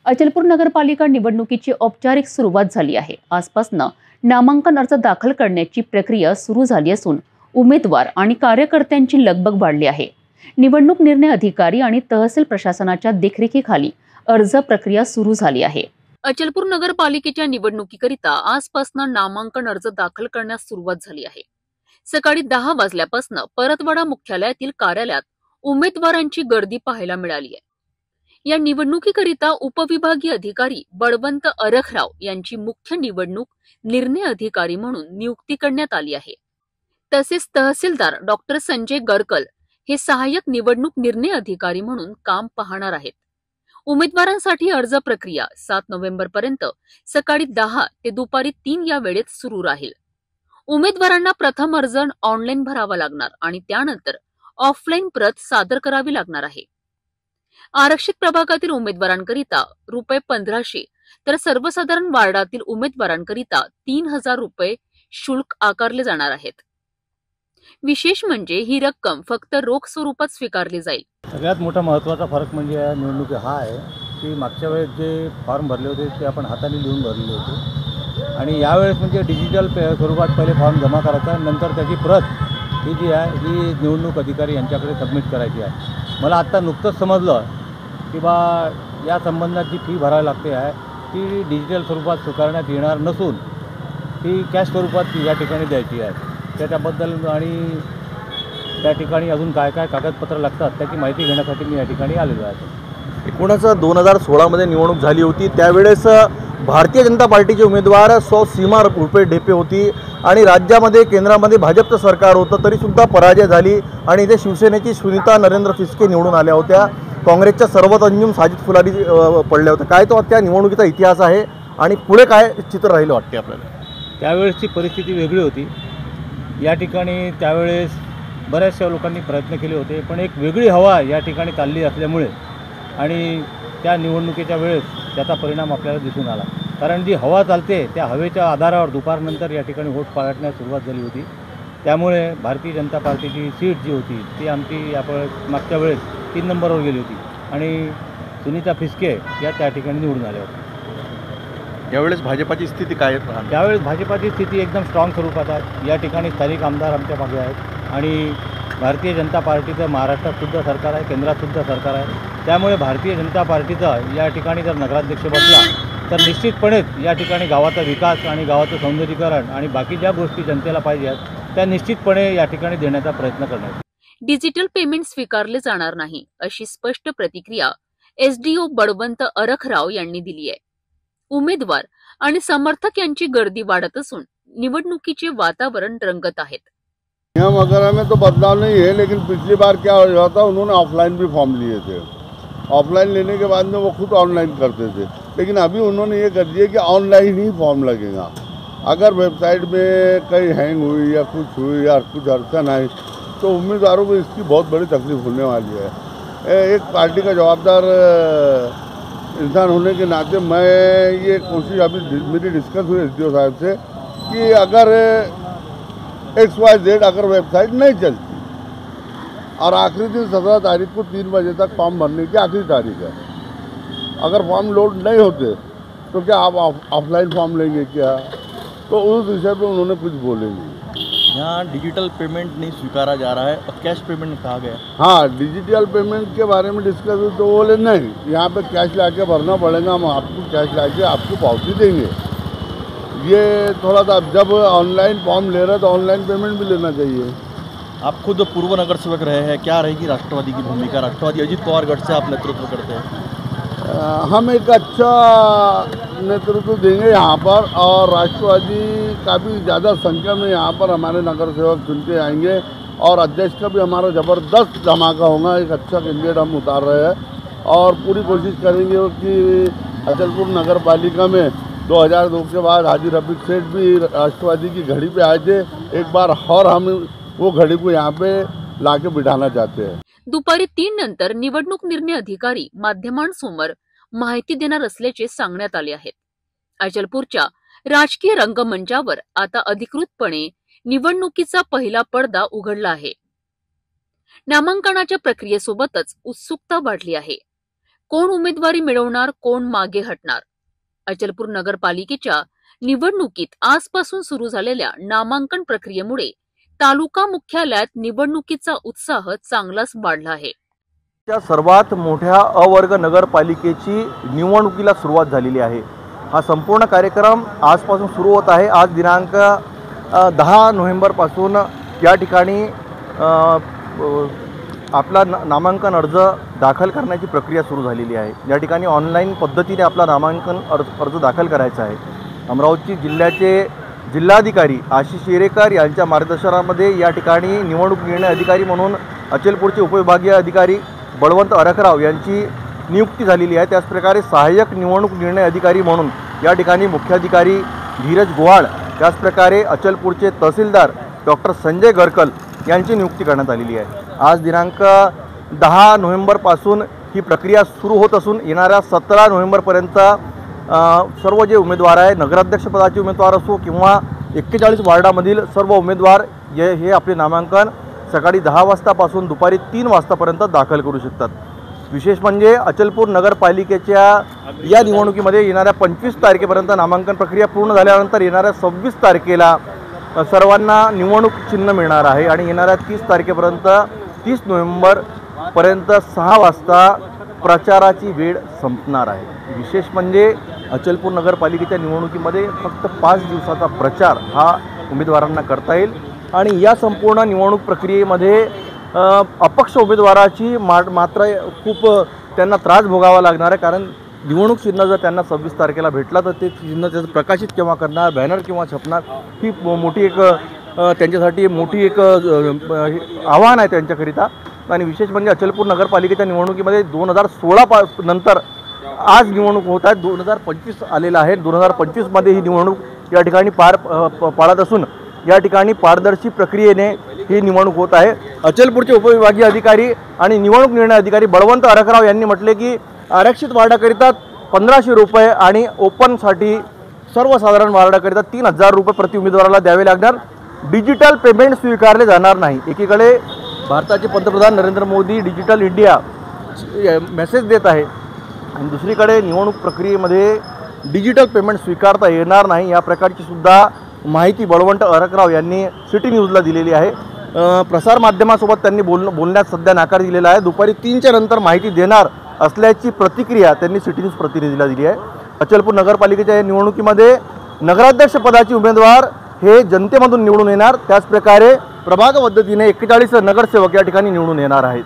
अचलपूर नगरपालिका निवडणुकीची औपचारिक सुरुवात झाली आहे। आजपासून नामांकन अर्ज दाखल करण्याची प्रक्रिया सुरू झाली असून उमेदवार आणि कार्यकर्त्यांची लगबग वाढली आहे। निवडणूक निर्णय अधिकारी आणि तहसील प्रशासनाच्या देखरेखीखाली अर्ज प्रक्रिया सुरू झाली आहे। अचलपूर नगरपालिकेच्या निवडणुकीकरिता आजपासून नामांकन अर्ज दाखल करण्यास सुरुवात झाली आहे। सकाळी 10 वाजल्यापासून परतवाडा मुख्यालयातील कार्यालयात उमेदवारांची गर्दी पाहायला मिळाली आहे। या निवडणुकीकरिता उपविभागीय अधिकारी बळवंत अरखराव यांची मुख्य निवडणूक निर्णय अधिकारी म्हणून नियुक्ती करण्यात आली आहे। तसेच तहसीलदार डॉक्टर संजय गडकल हे सहाय्यक निवडणूक निर्णय अधिकारी म्हणून काम पाहणार आहेत। उमेदवारांसाठी अर्ज प्रक्रिया 7 नोव्हेंबर पर्यंत सकाळी 10 ते दुपारी 3 या वेळेत सुरू राहील। उमेदवारांना प्रथम अर्ज ऑनलाईन भरावा लागणार आणि त्यानंतर ऑफलाईन प्रत सादर करावी लागणार आहे। आरक्षित प्रभागातील उमेदवारांकरिता ₹1500 तर सर्वसाधारण वार्डातील उमेदवारांकरिता 3000 रुपये शुल्क आकारले जाणार आहेत। विशेष म्हणजे ही रक्कम फक्त रोख स्वरूपात स्वीकारली जाईल। सगळ्यात मोठा महत्त्वाचा फरक म्हणजे या निवडणुकीत हा आहे की मागच्या वेळेस जे फॉर्म भरले होते ते आपण हाताने लिहून भरले होते आणि यावेळेस म्हणजे डिजिटल स्वरूपात पहिले फॉर्म जमा करायचा, नंतर त्याची प्रत ही जी आहे ही निवडणूक अधिकारी यांच्याकडे सबमिट करायची आहे। मला आत्ता नुकतंच समजलं की या संबंधात जी फी भरावी लागते आहे ती डिजिटल स्वरूपात स्वीकारण्यात येणार नसून ती कॅश स्वरूपात या ठिकाणी द्यायची आहे। त्याच्याबद्दल आणि त्या ठिकाणी अजून काय काय कागदपत्र लागतात त्याची माहिती घेण्यासाठी मी या ठिकाणी आलेलो आहे। एकूणच 2016 निवडणूक झाली होती, त्यावेळेस भारतीय जनता पार्टीचे उमेदवार सीमा रुपे ढेपे होती आणि राज्यामध्ये केंद्रामध्ये भाजपचं सरकार होतं तरीसुद्धा पराजय झाली आणि इथे शिवसेनेची सुनीता नरेंद्र फिसके निवडून आल्या होत्या। काँग्रेसच्या सर्वात अंजुम साजिद फुलारी पडल्या होत्या। काय तो त्या निवडणुकीचा इतिहास आहे आणि पुढे काय चित्र राहिलं वाटते आपल्याला? त्यावेळेसची परिस्थिती वेगळी होती। या ठिकाणी त्यावेळेस बऱ्याचशा लोकांनी प्रयत्न केले होते, पण एक वेगळी हवा या ठिकाणी चालली असल्यामुळे आणि त्या निवडणुकीच्या वेळेस त्याचा परिणाम आपल्याला दिसून आला। कारण जी हवा चालते त्या हवेच्या आधारावर दुपारनंतर या ठिकाणी वोट पाडण्यास सुरुवात झाली होती। त्यामुळे भारतीय जनता पार्टीची सीट जी होती ती आमची मागच्या वेळेस 3 नंबरवर गेली होती आणि सुनीता फिसके या त्या ठिकाणी निवडून आल्या होत्या। यावेळेस भाजपाची स्थिती काय आहे? त्यावेळेस भाजपाची स्थिती एकदम स्ट्रॉंग स्वरूपात आहे। या ठिकाणी स्थानिक आमदार आमच्या मागे आहेत आणि भारतीय जनता पार्टीचं महाराष्ट्रातसुद्धा सरकार आहे, केंद्रातसुद्धा सरकार आहे। त्यामुळे भारतीय जनता पार्टीचा या ठिकाणी जर नगराध्यक्ष बसला तर निश्चितपणेच या ठिकाणी गावाचा विकास आणि गावाचं सौंदर्यीकरण आणि बाकी ज्या गोष्टी जनतेला पाहिजे आहेत त्या निश्चितपणे या ठिकाणी देण्याचा प्रयत्न करणार। डिजिटल पेमेंट स्वीकारले जाणार नाही अशी स्पष्ट प्रतिक्रिया एसडीओ बळवंत अरखराव यांनी दिली आहे। उमेदवार आणि समर्थक यांची गर्दी वाढत असून निवडणुकीचे वातावरण रंगत आहेत। नियम वगैरह में तो बदलाव नहीं है, लेकिन पिछली बार क्या हो रहा था, उन्होंने ऑफलाइन भी फॉर्म लिए थे। ऑफलाइन लेने के बाद में वो खुद ऑनलाइन करते थे, लेकिन अभी उन्होंने ये कर दिया कि ऑनलाइन ही फॉर्म लगेगा। अगर वेबसाइट में कहीं हैंग हुई या कुछ हुई या कुछ अड़चन आई तो उम्मीदवारों को इसकी बहुत बड़ी तकलीफ होने वाली है। एक पार्टी का जवाबदार इंसान होने के नाते मैं ये कोशिश अभी मेरी डिस्कस हुई एसडीओ साहब से कि अगर XYZ अगर वेबसाइट नहीं चलती और आखिरी दिन 17 तारीख को 3 बजे तक फॉर्म भरने की आखिरी तारीख है, अगर फॉर्म लोड नहीं होते तो क्या आप ऑफलाइन फॉर्म लेंगे क्या? तो उस विषय पे उन्होंने कुछ बोले नहीं। यहाँ डिजिटल पेमेंट नहीं स्वीकारा जा रहा है और कैश पेमेंट कहा गया। हाँ, डिजिटल पेमेंट के बारे में डिस्कस हुई तो बोले नहीं, यहाँ पे कैश लाके भरना पड़ेगा, हम आपको कैश लाके आपको पावती देंगे। ये थोड़ा सा जब ऑनलाइन फॉर्म ले रहे तो ऑनलाइन पेमेंट भी लेना चाहिए। आप खुद पूर्व नगर सेवक रहे हैं, क्या रहेगी राष्ट्रवादी की भूमिका? राष्ट्रवादी अजित पवार गढ़ से आप नेतृत्व करते हैं। हम एक अच्छा नेतृत्व देंगे यहाँ पर और राष्ट्रवादी काफ़ी ज़्यादा संख्या में यहाँ पर हमारे नगर सेवक चुन के आएंगे और अध्यक्ष का भी हमारा ज़बरदस्त धमाका होगा। एक अच्छा कैंडिडेट हम उतार रहे हैं और पूरी कोशिश करेंगे कि अचलपुर नगर पालिका में 2002 के बाद हाजी रफीक सेठ भी राष्ट्रवादी की घड़ी पे आए थे, एक बार और हम वो घड़ी को यहाँ पे लाके बिठाना चाहते हैं। दुपारी 3 नंतर निवडणूक निर्णय अधिकारी माध्यमांसमोर माहिती देणार असल्याचे सांगण्यात आले आहे। अचलपूरच्या राजकीय रंगमंचावर आता अधिकृतपणे निवडणुकीचा पहिला पडदा उघडला आहे। नामांकनाच्या प्रक्रियेसोबतच उत्सुकता वाढली आहे। कोण उमेदवारी मिळवणार, कोण मागे हटणार? अचलपूर नगरपालिकेच्या निवडणुकीत आजपासून सुरू झालेल्या नामांकन प्रक्रियेमुळे तालुका मुख्यालयात निवडणुकीचा उत्साह चांगलाच वाढला आहे. त्या सर्वात मोठ्या अवर्ग नगरपालिकेची निवडणुकीला सुरुवात झालेली आहे. हा संपूर्ण कार्यक्रम आजपासून सुरू होत आहे. आज दिनांक 10 नोव्हेंबरपासून या ठिकाणी आपला नामांकन अर्ज दाखल करण्याची प्रक्रिया सुरू झालेली आहे. या ठिकाणी ऑनलाईन पद्धतीने आपला नामांकन अर्ज दाखल करायचा आहे. अमरावती जिल्ह्याचे जिल्हाधिकारी आशिष येरेकर यांच्या मार्गदर्शनामध्ये या ठिकाणी निवडणूक निर्णय अधिकारी म्हणून अचलपूरचे उपविभागीय अधिकारी बळवंत अरखराव यांची नियुक्ती झालेली आहे. त्याचप्रकारे सहाय्यक निवडणूक निर्णय अधिकारी म्हणून या ठिकाणी मुख्याधिकारी धीरज गोवाळ, त्याचप्रकारे अचलपूरचे तहसीलदार डॉक्टर संजय गरकल यांची नियुक्ती करण्यात आलेली आहे. आज दिनांक 10 नोव्हेंबरपासून ही प्रक्रिया सुरू होत असून येणाऱ्या 17 नोव्हेंबरपर्यंत सर्व जे उमेदवार आहे, नगराध्यक्षपदाचे उमेदवार असो किंवा 41 वार्डामधील सर्व उमेदवार हे आपले नामांकन सकाळी 10 वाजतापासून दुपारी 3 वाजतापर्यंत दाखल करू शकतात. विशेष म्हणजे अचलपूर नगरपालिकेच्या या निवडणुकीमध्ये येणाऱ्या 25 तारखेपर्यंत नामांकन प्रक्रिया पूर्ण झाल्यानंतर येणाऱ्या 26 तारखेला सर्वांना निवडणूक चिन्ह मिळणार आहे आणि येणाऱ्या 30 तारखेपर्यंत 30 नोव्हेंबरपर्यंत 6 वाजता प्रचाराची वेळ संपणार आहे. विशेष म्हणजे अचलपूर नगरपालिकेच्या निवडणुकीमध्ये फक्त 5 दिवसाचा प्रचार हा उमेदवारांना करता येईल आणि या संपूर्ण निवडणूक प्रक्रियेमध्ये अपक्ष उमेदवाराची मात्र खूप त्यांना त्रास भोगावा लागणार आहे. कारण निवडणूक चिन्ह जर त्यांना 26 तारखेला भेटला तर ते चिन्ह त्याचं प्रकाशित केव्हा करणार, बॅनर केव्हा छापणार, ही मोठी एक त्यांच्यासाठी मोठी एक आव्हान आहे त्यांच्याकरिता. आणि विशेष म्हणजे अचलपूर नगरपालिकेच्या निवडणुकीमध्ये 2016 नंतर आज निवडणूक होत आहे. 2025 आलेला आहे. 2025मध्ये ही निवडणूक या ठिकाणी पाडत असून या ठिकाणी पारदर्शी प्रक्रियेने ही निवडणूक होत आहे. अचलपूरचे उपविभागीय अधिकारी आणि निवडणूक निर्णय अधिकारी बळवंत अरखराव यांनी म्हटले की आरक्षित वार्डाकरिता 1500 रुपये आणि ओपनसाठी सर्वसाधारण वार्डाकरिता 3000 रुपये प्रति उमेदवाराला द्यावे लागणार. डिजिटल पेमेंट स्वीकारले जाणार नाही. एकीकडे भारताचे पंतप्रधान Narendra Modi digital India message देत आहे आणि दुसरीकडे निवडणूक प्रक्रियेमध्ये डिजिटल पेमेंट स्वीकारता येणार नाही या प्रकारची सुद्धा माहिती बळवंत अरखराव यांनी सिटी न्यूजला दिलेली आहे. प्रसारमाध्यमासोबत त्यांनी बोलण्यास सध्या नकार दिलेला आहे. दुपारी 3च्या नंतर माहिती देणार असल्याची प्रतिक्रिया त्यांनी सिटी न्यूज प्रतिनिधीला दिली आहे. अचलपूर नगरपालिकेच्या या निवडणुकीमध्ये नगराध्यक्ष पदाचे उमेदवार हे जनतेमधून निवडून येणार. त्याचप्रकारे प्रभाग पद्धतीने 41 नगरसेवक या ठिकाणी निवडून येणार आहेत.